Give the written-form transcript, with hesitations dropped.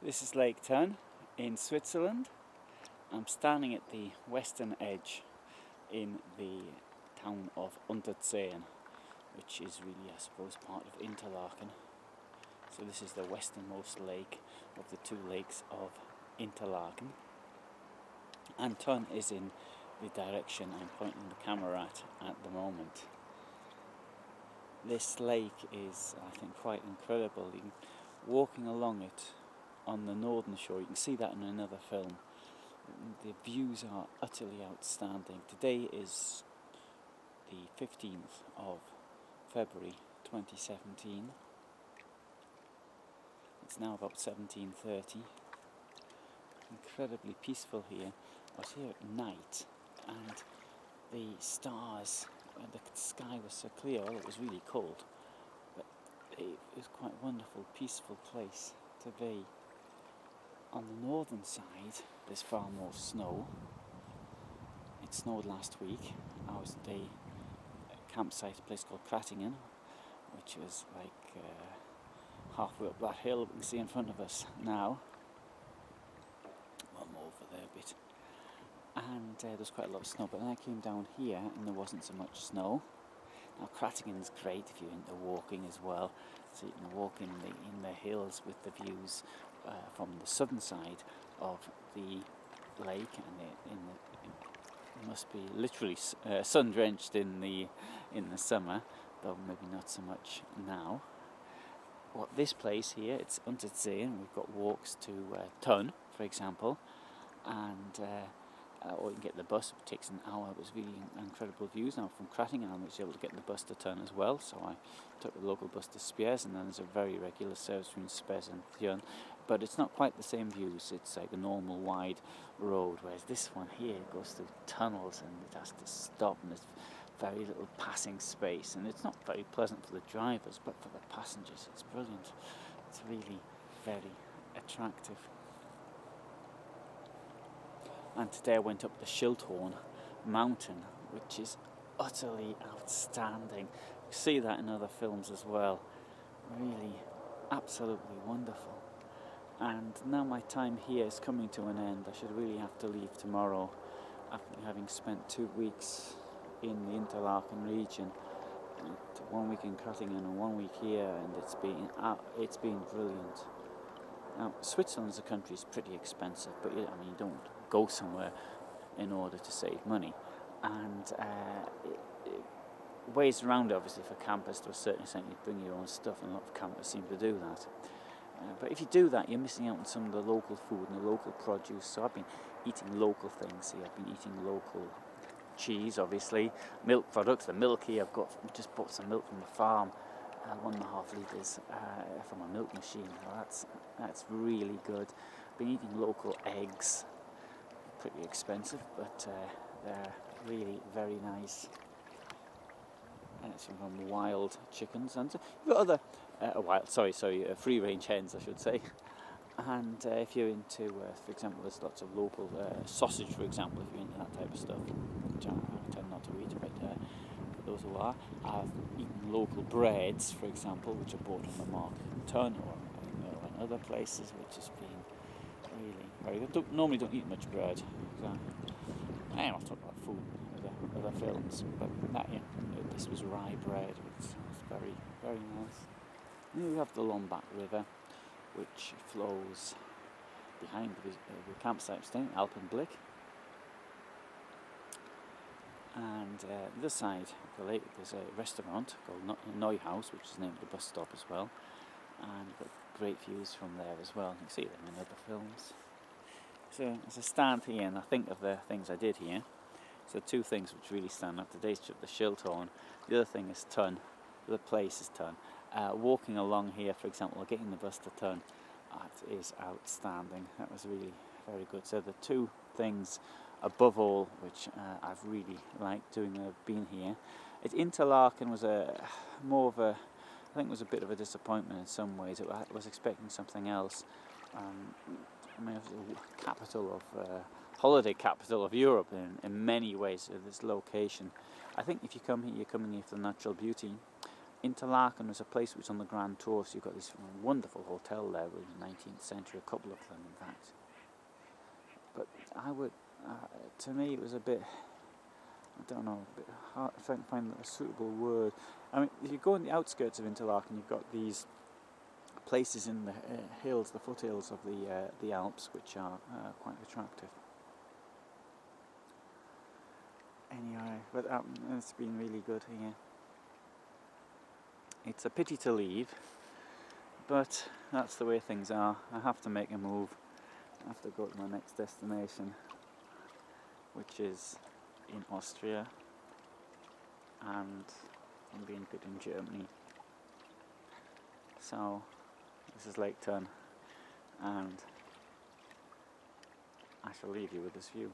This is Lake Thun in Switzerland. I'm standing at the western edge in the town of Unterzehen, which is really, I suppose, part of Interlaken. So this is the westernmost lake of the two lakes of Interlaken. And Thun is in the direction I'm pointing the camera at the moment. This lake is, I think, quite incredible. Walking along it on the northern shore, you can see that in another film. The views are utterly outstanding. Today is the 15th of February 2017. It's now about 17:30. Incredibly peaceful here. I was here at night and the stars, the sky was so clear. Well, it was really cold, but it was quite a wonderful, peaceful place to be. On the northern side, there's far more snow. It snowed last week. I was at a campsite, a place called Carthago, which was like halfway up that hill we can see in front of us now. Well, I'm over there a bit. And there was quite a lot of snow, but then I came down here and there wasn't so much snow. Now Carthago's great if you're into walking as well, so you can walk in the hills with the views from the southern side of the lake, and it must be literally sun-drenched in the summer, though maybe not so much now. What this place here, it's Unterzehen. We've got walks to Thun, for example, and or you can get the bus. It takes an hour. It was really incredible views. Now from Carthago I was able to get the bus to Thun as well, so I took the local bus to Spiers, and then there's a very regular service between Spiers and Thun, but it's not quite the same views. It's like a normal wide road, whereas this one here goes through tunnels and it has to stop, and there's very little passing space, and it's not very pleasant for the drivers, but for the passengers it's brilliant. It's really very attractive. And today I went up the Schildhorn mountain, which is utterly outstanding. You see that in other films as well. Really, absolutely wonderful. And now my time here is coming to an end. I should really have to leave tomorrow, after having spent 2 weeks in the Interlaken region. 1 week in Carthago and 1 week here, and it's been brilliant. Now, Switzerland as a country is pretty expensive, but you don't go somewhere in order to save money. And ways around, obviously, for campers to a certain extent. You bring your own stuff, and a lot of campers seem to do that. But if you do that, you're missing out on some of the local food and the local produce. So I've been eating local things here. I've been eating local cheese, obviously, milk products. The milk here, just bought some milk from the farm. 1.5 litres from a milk machine. Well, that's really good. Been eating local eggs, pretty expensive, but they're really very nice. It's from wild chickens, and you've got other free-range hens, I should say. And if you're into, for example, there's lots of local sausage, for example, if you're into that type of stuff, which I tend not to eat, but for those who are. I've eaten local breads, for example, which are bought on the market in Thun or in other places, which has been really very good. Normally don't eat much bread. So, I'll talk about food in other films, but this was rye bread, which was very, very nice. And we have the Lombak River, which flows behind the campsite staying, Alpenblick. And the other side of the lake, there's a restaurant called Neuhaus, which is the name of the bus stop as well. And you've got great views from there as well. You can see them in other films. So as I stand here and I think of the things I did here, so 2 things which really stand out. Today's trip, the Schildhorn. The other thing is Thun. The other place is Thun. Walking along here, for example, or getting the bus to Thun, that is outstanding. That was really very good. So the 2 things above all which I've really liked doing when I've been here. Interlaken was I think it was a bit of a disappointment in some ways. I was expecting something else. It was the capital of holiday capital of Europe in many ways. This location, I think, if you come here, you're coming here for the natural beauty, Interlaken was a place which was on the Grand Tour, so you've got this wonderful hotel there with the 19th century, a couple of them in fact. But I would, to me it was a bit, I don't know, a bit hard to find a suitable word. I mean, if you go on the outskirts of Interlaken, you've got these places in the hills, the foothills of the Alps, which are quite attractive. Anyway, but it's been really good here. It's a pity to leave, but that's the way things are. I have to make a move. I have to go to my next destination, which is in Austria, and I'm being good in Germany. So this is Lake Thun, and I shall leave you with this view.